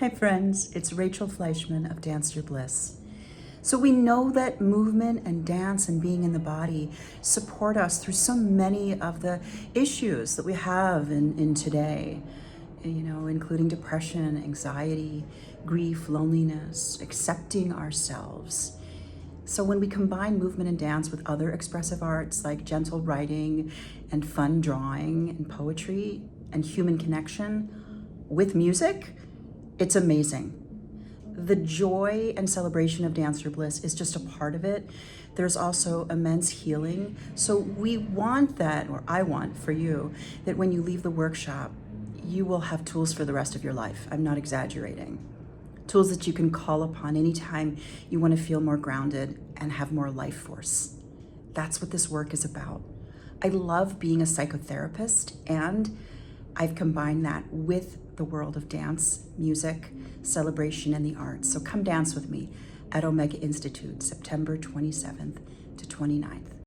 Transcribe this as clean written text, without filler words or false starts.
Hi friends, it's Rachel Fleischman of Dance Your Bliss. So we know that movement and dance and being in the body support us through so many of the issues that we have in today, including depression, anxiety, grief, loneliness, accepting ourselves. So when we combine movement and dance with other expressive arts like gentle writing and fun drawing and poetry and human connection with music, it's amazing. The joy and celebration of Dance Your Bliss is just a part of it. There's also immense healing. So we want that, or I want for you, that when you leave the workshop, you will have tools for the rest of your life. I'm not exaggerating. Tools that you can call upon anytime you want to feel more grounded and have more life force. That's what this work is about. I love being a psychotherapist, and I've combined that with the world of dance, music, celebration, and the arts. So come dance with me at Omega Institute, September 27th to 29th.